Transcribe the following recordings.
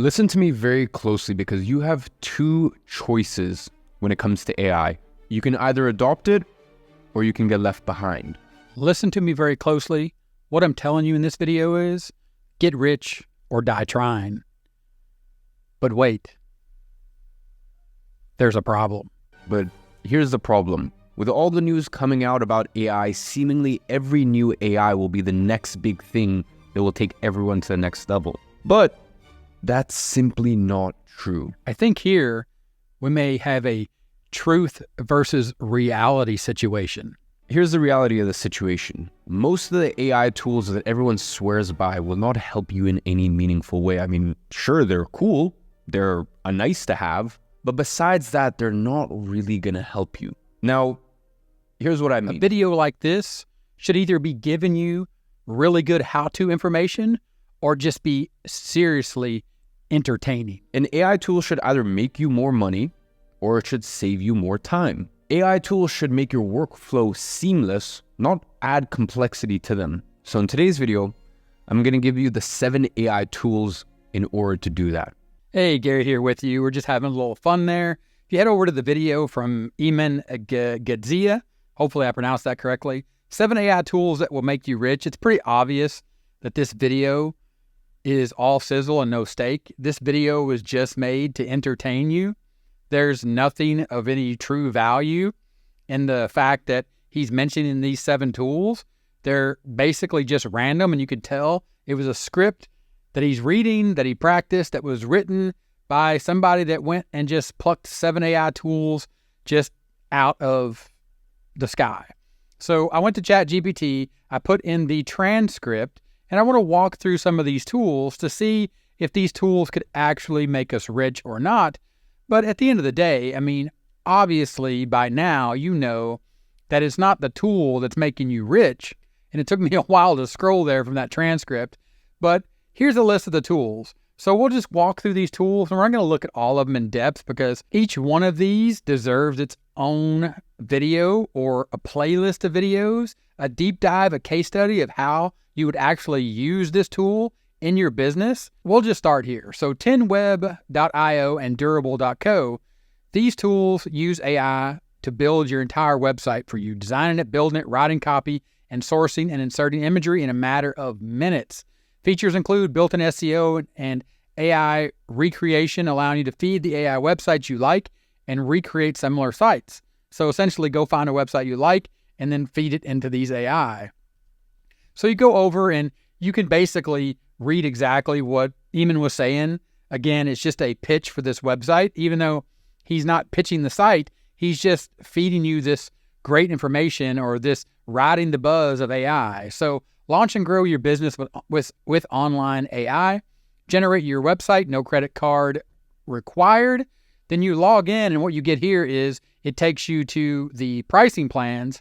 Listen to me very closely because you have two choices when it comes to AI. You can either adopt it or you can get left behind. Listen to me very closely. What I'm telling you in this video is get rich or die trying. But wait, there's a problem. But here's the problem. With all the news coming out about AI, seemingly every new AI will be the next big thing that will take everyone to the next level. But that's simply not true. I think here we may have a truth versus reality situation. Here's the reality of the situation. Most of the AI tools that everyone swears by will not help you in any meaningful way. I mean, sure, they're cool. They're a nice to have. But besides that, they're not really going to help you. Now, here's what I mean. A video like this should either be giving you really good how-to information or just be seriously entertaining. An AI tool should either make you more money or it should save you more time. AI tools should make your workflow seamless, not add complexity to them. So in today's video, I'm going to give you the 7 AI tools in order to do that. Hey, Gary here with you. We're just having a little fun there. If you head over to the video from Eamon Gadzia, hopefully I pronounced that correctly, 7 AI tools that will make you rich. It's pretty obvious that this video is all sizzle and no steak. This video was just made to entertain you. There's nothing of any true value in the fact that he's mentioning these 7 tools. They're basically just random, and you could tell it was a script that he's reading, that he practiced, that was written by somebody that went and just plucked 7 AI tools just out of the sky. So I went to ChatGPT, I put in the transcript, and I want to walk through some of these tools to see if these tools could actually make us rich or not. But at the end of the day, I mean, obviously by now you know that it's not the tool that's making you rich. And it took me a while to scroll there from that transcript. But here's a list of the tools. So we'll just walk through these tools, and we're not going to look at all of them in depth because each one of these deserves its own video or a playlist of videos, a deep dive, a case study of how you would actually use this tool in your business. We'll just start here. So 10web.io and durable.co, these tools use AI to build your entire website for you, designing it, building it, writing copy, and sourcing and inserting imagery in a matter of minutes. Features include built-in SEO and AI recreation, allowing you to feed the AI websites you like and recreate similar sites. So essentially go find a website you like and then feed it into these AI. So you go over and you can basically read exactly what Eamon was saying. Again, it's just a pitch for this website. Even though he's not pitching the site, he's just feeding you this great information or this riding the buzz of AI. So launch and grow your business with online AI. Generate your website, no credit card required. Then you log in, and what you get here is it takes you to the pricing plans.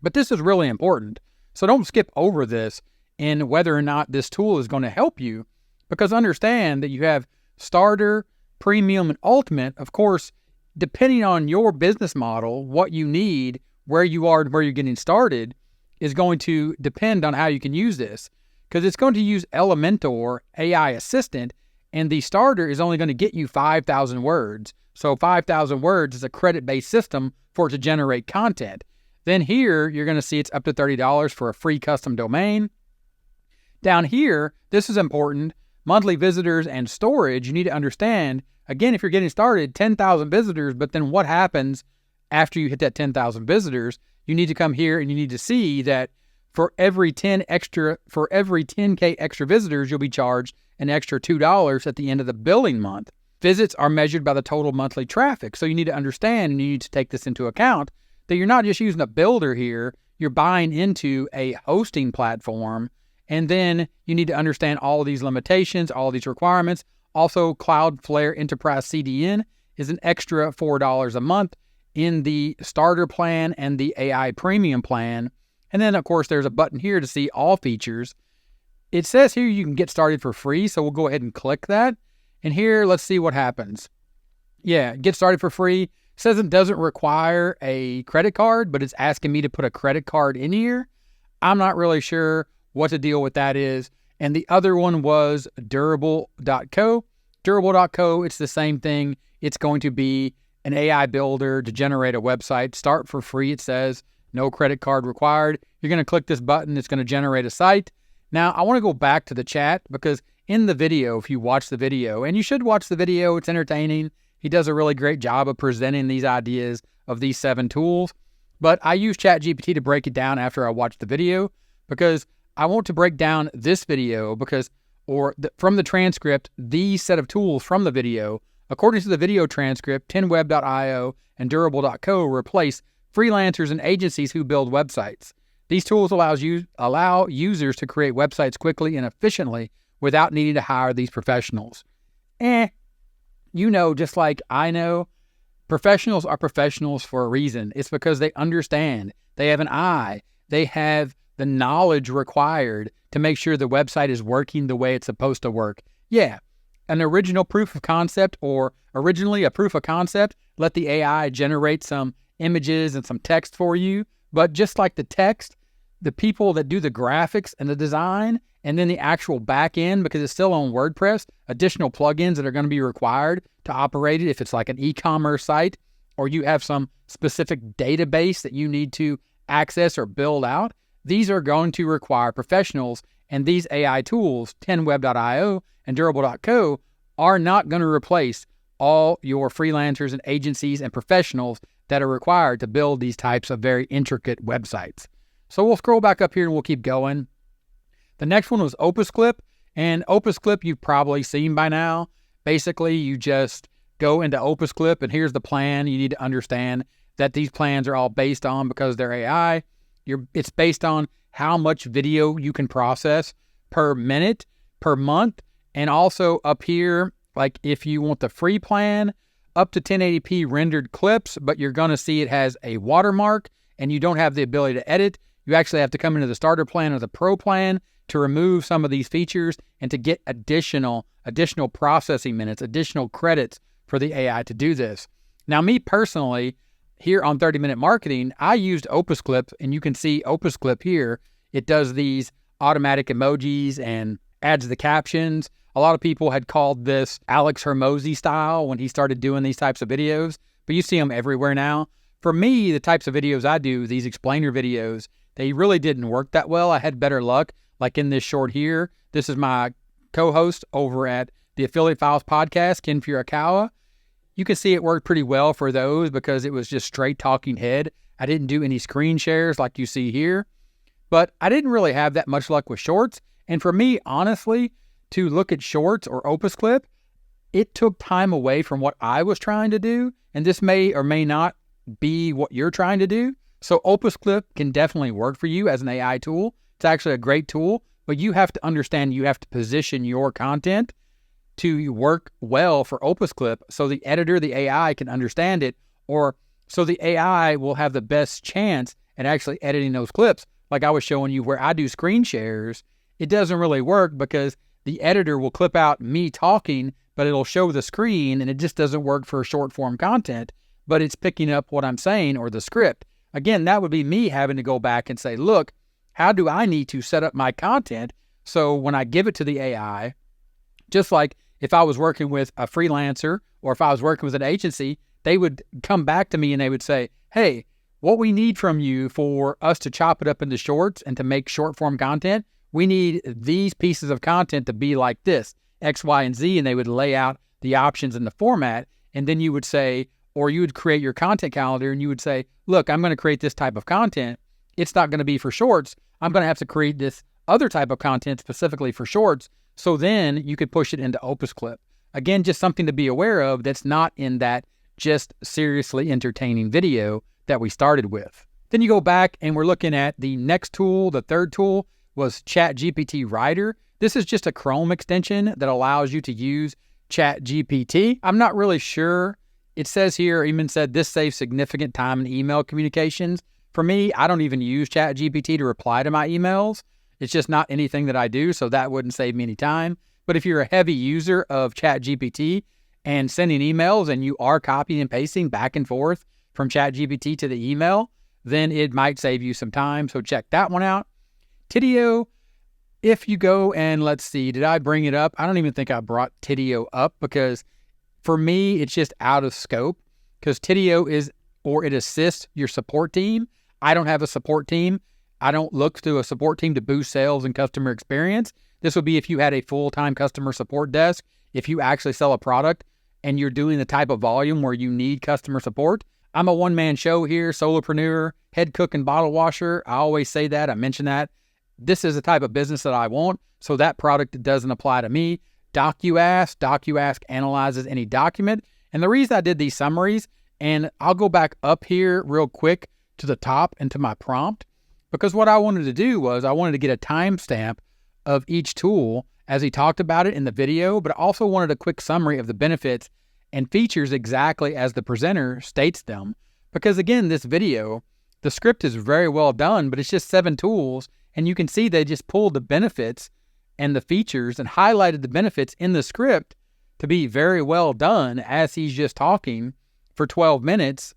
But this is really important. So don't skip over this in whether or not this tool is going to help you, because understand that you have starter, premium, and ultimate. Of course, depending on your business model, what you need, where you are, and where you're getting started is going to depend on how you can use this, because it's going to use Elementor AI Assistant, and the starter is only going to get you 5,000 words. So 5,000 words is a credit-based system for it to generate content. Then here, you're going to see it's up to $30 for a free custom domain. Down here, this is important, monthly visitors and storage. You need to understand, again, if you're getting started, 10,000 visitors, but then what happens after you hit that 10,000 visitors? You need to come here and you need to see that for every 10K extra visitors, you'll be charged an extra $2 at the end of the billing month. Visits are measured by the total monthly traffic. So you need to understand, and you need to take this into account, that you're not just using a builder here, you're buying into a hosting platform. And then you need to understand all of these limitations, all of these requirements. Also, Cloudflare Enterprise CDN is an extra $4 a month in the starter plan and the AI premium plan. And then, of course, there's a button here to see all features. It says here you can get started for free, so we'll go ahead and click that. And here, let's see what happens. Yeah, get started for free. It says it doesn't require a credit card, but it's asking me to put a credit card in here. I'm not really sure what the deal with that is. And the other one was durable.co. Durable.co, it's the same thing. It's going to be an AI builder to generate a website. Start for free, it says. No credit card required. You're going to click this button. It's going to generate a site. Now, I want to go back to the chat because in the video, if you watch the video, and you should watch the video, it's entertaining. He does a really great job of presenting these ideas of these 7 tools. But I use ChatGPT to break it down after I watch the video because I want to break down this video because, from the transcript, these set of tools from the video, according to the video transcript, 10web.io and durable.co replace freelancers and agencies who build websites. These tools allow users to create websites quickly and efficiently without needing to hire these professionals. Just like I know, professionals are professionals for a reason. It's because they understand, they have an eye, they have the knowledge required to make sure the website is working the way it's supposed to work. Yeah, an original proof of concept or originally a proof of concept, let the AI generate some images and some text for you. But just like the text, the people that do the graphics and the design and then the actual back end, because it's still on WordPress, additional plugins that are going to be required to operate it if it's like an e-commerce site or you have some specific database that you need to access or build out, these are going to require professionals. And these AI tools, 10web.io and durable.co, are not going to replace all your freelancers and agencies and professionals that are required to build these types of very intricate websites. So we'll scroll back up here and we'll keep going. The next one was Opus Clip, and Opus Clip you've probably seen by now. Basically, you just go into Opus Clip, and here's the plan. You need to understand that these plans are all based on, because they're AI, it's based on how much video you can process per minute, per month, and also up here, like if you want the free plan, up to 1080p rendered clips, but you're going to see it has a watermark, and you don't have the ability to edit. You actually have to come into the starter plan or the pro plan to remove some of these features and to get additional processing minutes, additional credits for the AI to do this. Now, me personally, here on 30-Minute Marketing, I used Opus Clip, and you can see Opus Clip here. It does these automatic emojis and adds the captions. A lot of people had called this Alex Hormozy style when he started doing these types of videos, but you see them everywhere now. For me, the types of videos I do, these explainer videos, they really didn't work that well. I had better luck, like in this short here. This is my co-host over at the Affiliate Files podcast, Ken Furukawa. You can see it worked pretty well for those because it was just straight talking head. I didn't do any screen shares like you see here, but I didn't really have that much luck with shorts. And for me, honestly, to look at shorts or Opus Clip, it took time away from what I was trying to do. And this may or may not be what you're trying to do. So Opus Clip can definitely work for you as an AI tool. It's actually a great tool, but you have to understand you have to position your content to work well for Opus Clip so the editor, the AI, can understand it, or so the AI will have the best chance at actually editing those clips. Like I was showing you where I do screen shares, it doesn't really work because the editor will clip out me talking, but it'll show the screen, and it just doesn't work for short form content, but it's picking up what I'm saying or the script. Again, that would be me having to go back and say, look, how do I need to set up my content so when I give it to the AI, just like if I was working with a freelancer or if I was working with an agency, they would come back to me and they would say, hey, what we need from you for us to chop it up into shorts and to make short form content, we need these pieces of content to be like this, X, Y, and Z, and they would lay out the options in the format. And then you would say, or you would create your content calendar and you would say, look, I'm going to create this type of content. It's not going to be for shorts. I'm going to have to create this other type of content specifically for shorts. So then you could push it into Opus Clip. Again, just something to be aware of that's not in that just seriously entertaining video that we started with. Then you go back and we're looking at the next tool. The third tool was ChatGPT Writer. This is just a Chrome extension that allows you to use ChatGPT. I'm not really sure. It says here, even said, this saves significant time in email communications. For me, I don't even use ChatGPT to reply to my emails. It's just not anything that I do, so that wouldn't save me any time. But if you're a heavy user of ChatGPT and sending emails and you are copying and pasting back and forth from ChatGPT to the email, then it might save you some time. So check that one out. Tidio, if you go and let's see, did I bring it up? I don't even think I brought Tidio up because for me, it's just out of scope because Tidio it assists your support team. I don't have a support team. I don't look to a support team to boost sales and customer experience. This would be if you had a full-time customer support desk, if you actually sell a product and you're doing the type of volume where you need customer support. I'm a one-man show here, solopreneur, head cook and bottle washer. I always say that. I mention that. This is the type of business that I want, so that product doesn't apply to me. DocuAsk analyzes any document. And the reason I did these summaries, and I'll go back up here real quick to the top and to my prompt, because what I wanted to do was I wanted to get a timestamp of each tool as he talked about it in the video, but I also wanted a quick summary of the benefits and features exactly as the presenter states them. Because again, this video, the script is very well done, but it's just 7 tools, and you can see they just pulled the benefits and the features and highlighted the benefits in the script to be very well done as he's just talking for 12 minutes.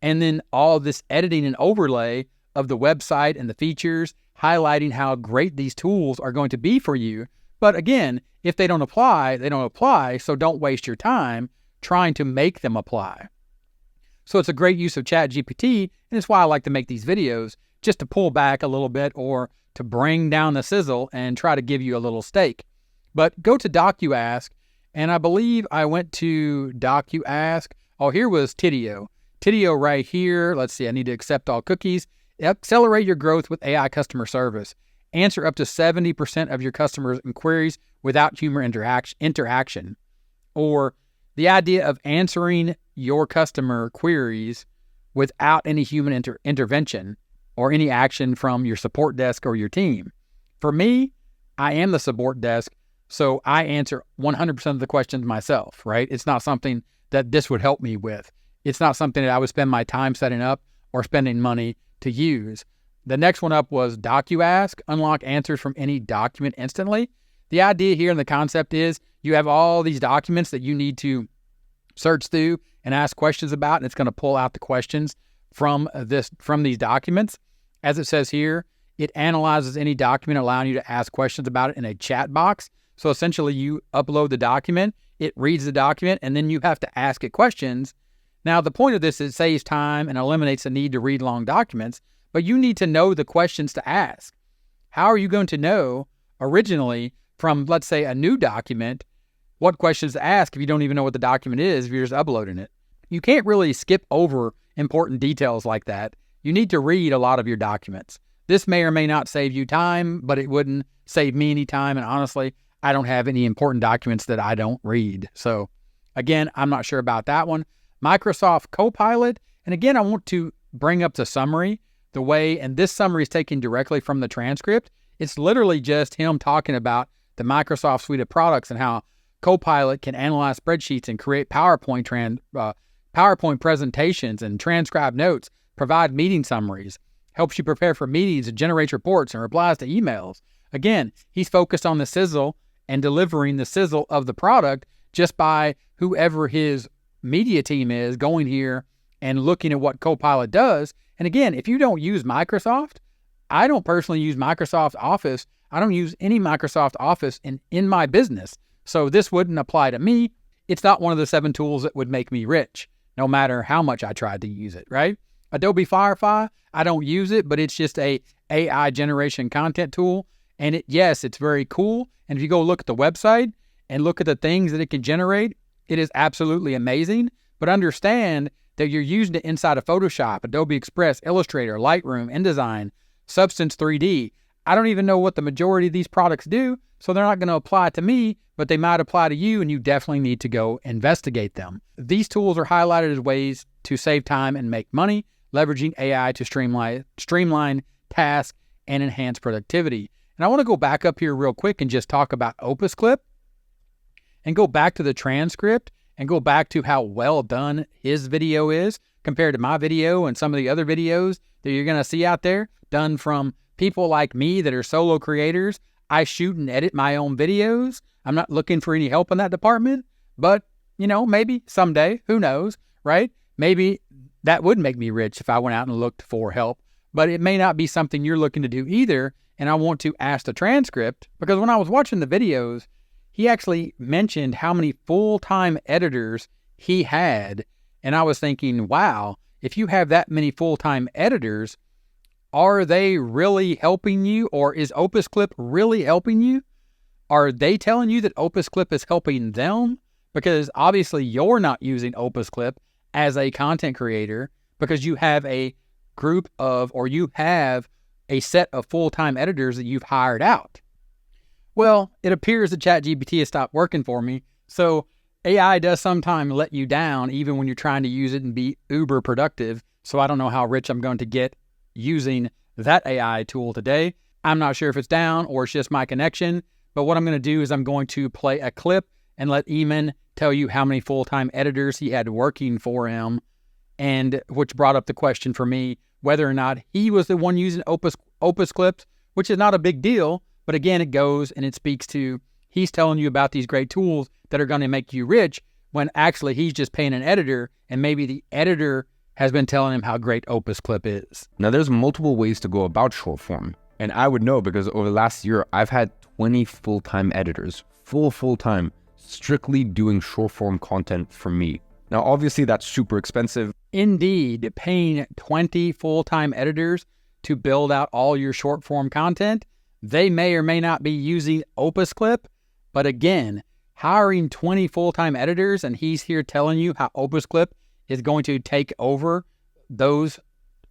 And then all this editing and overlay of the website and the features, highlighting how great these tools are going to be for you. But again, if they don't apply, they don't apply. So don't waste your time trying to make them apply. So it's a great use of ChatGPT, and it's why I like to make these videos, just to pull back a little bit or to bring down the sizzle and try to give you a little steak. But go to DocuAsk, and I believe I went to DocuAsk. Oh, here was Tidio. Tidio right here. Let's see, I need to accept all cookies. Accelerate your growth with AI customer service. Answer up to 70% of your customers' inquiries without human interaction. Or the idea of answering your customer queries without any human intervention or any action from your support desk or your team. For me, I am the support desk, so I answer 100% of the questions myself, right? It's not something that this would help me with. It's not something that I would spend my time setting up or spending money to use. The next one up was DocuAsk, unlock answers from any document instantly. The idea here and the concept is you have all these documents that you need to search through and ask questions about, and it's going to pull out the questions from these documents. As it says here, it analyzes any document, allowing you to ask questions about it in a chat box. So essentially you upload the document, it reads the document, and then you have to ask it questions. Now, the point of this is it saves time and eliminates the need to read long documents, but you need to know the questions to ask. How are you going to know originally from, let's say, a new document, what questions to ask if you don't even know what the document is if you're just uploading it? You can't really skip over important details like that. You need to read a lot of your documents. This may or may not save you time, but it wouldn't save me any time. And honestly, I don't have any important documents that I don't read. So again, I'm not sure about that one. Microsoft Copilot. And again, I want to bring up the summary, the way, and this summary is taken directly from the transcript. It's literally just him talking about the Microsoft suite of products and how Copilot can analyze spreadsheets and create PowerPoint presentations and transcribe notes, provide meeting summaries, helps you prepare for meetings and generates reports and replies to emails. Again, he's focused on the sizzle and delivering the sizzle of the product just by whoever his media team is going here and looking at what Copilot does. And again, if you don't use Microsoft, I don't personally use Microsoft Office. I don't use any Microsoft Office in my business. So this wouldn't apply to me. It's not one of the 7 tools that would make me rich, no matter how much I tried to use it, right? Adobe Firefly, I don't use it, but it's just a AI generation content tool. And yes, it's very cool. And if you go look at the website and look at the things that it can generate, it is absolutely amazing. But understand that you're using it inside of Photoshop, Adobe Express, Illustrator, Lightroom, InDesign, Substance 3D. I don't even know what the majority of these products do, so they're not going to apply to me, but they might apply to you, and you definitely need to go investigate them. These tools are highlighted as ways to save time and make money, leveraging AI to streamline tasks and enhance productivity. And I want to go back up here real quick and just talk about Opus Clip and go back to the transcript and go back to how well done his video is compared to my video and some of the other videos that you're going to see out there done from people like me that are solo creators. I shoot and edit my own videos. I'm not looking for any help in that department, but maybe someday, who knows, right? Maybe that would make me rich if I went out and looked for help, but it may not be something you're looking to do either. and I want to ask the transcript, because when I was watching the videos, he actually mentioned how many full-time editors he had. And I was thinking, wow, if you have that many full-time editors, are they really helping you? Or is Opus Clip really helping you? Are they telling you that Opus Clip is helping them? Because obviously you're not using Opus Clip as a content creator because you have a group of, or you have a set of full-time editors that you've hired out. Well, it appears that ChatGPT has stopped working for me. So AI does sometimes let you down even when you're trying to use it and be uber productive. So I don't know how rich I'm going to get using that AI tool today. I'm not sure if it's down or it's just my connection, but what I'm going to do is I'm going to play a clip and let Eamon tell you how many full-time editors he had working for him, and which brought up the question for me whether or not he was the one using Opus Clips, which is not a big deal, but again, it goes and it speaks to he's telling you about these great tools that are going to make you rich when actually he's just paying an editor, and maybe the editor has been telling him how great Opus Clip is. Now, there's multiple ways to go about short form, and I would know because over the last year, I've had 20 full-time editors, full-time, strictly doing short form content for me. Now, obviously, that's super expensive. Indeed, paying 20 full-time editors to build out all your short form content, they may or may not be using Opus Clip, but again, hiring 20 full-time editors, and he's here telling you how Opus Clip is going to take over those,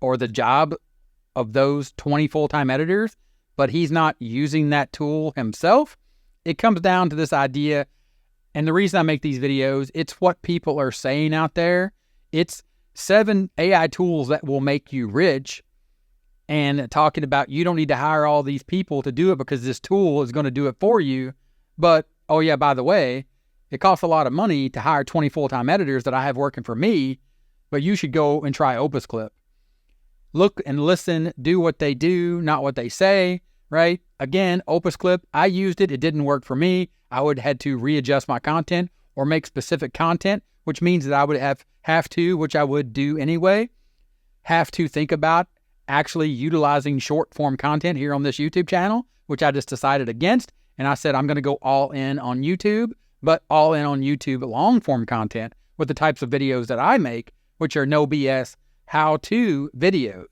or the job of those 20 full-time editors, but he's not using that tool himself. It comes down to this idea, and the reason I make these videos, it's what people are saying out there. It's 7 AI tools that will make you rich, and talking about you don't need to hire all these people to do it because this tool is going to do it for you. But, oh yeah, by the way, it costs a lot of money to hire 20 full-time editors that I have working for me, but you should go and try Opus Clip. Look and listen, do what they do, not what they say, right? Again, Opus Clip, I used it. It didn't work for me. I would have to readjust my content or make specific content, which means that I would have to, which I would do anyway, have to think about actually utilizing short form content here on this YouTube channel, which I just decided against. And I said, I'm going to go all in on YouTube, but all in on YouTube long form content with the types of videos that I make, which are no BS how-to videos.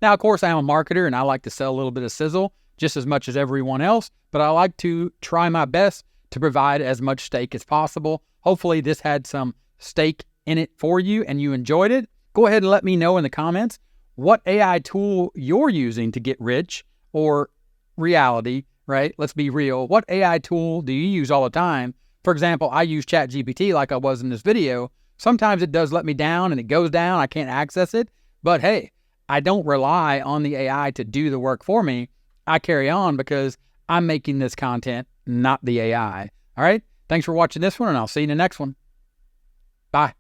Now, of course, I'm a marketer and I like to sell a little bit of sizzle just as much as everyone else, but I like to try my best to provide as much steak as possible. Hopefully this had some steak in it for you and you enjoyed it. Go ahead and let me know in the comments what AI tool you're using to get rich, or reality, right? Let's be real. What AI tool do you use all the time? For example, I use ChatGPT like I was in this video. Sometimes it does let me down and it goes down. I can't access it. But hey, I don't rely on the AI to do the work for me. I carry on because I'm making this content, not the AI. All right? Thanks for watching this one, and I'll see you in the next one. Bye.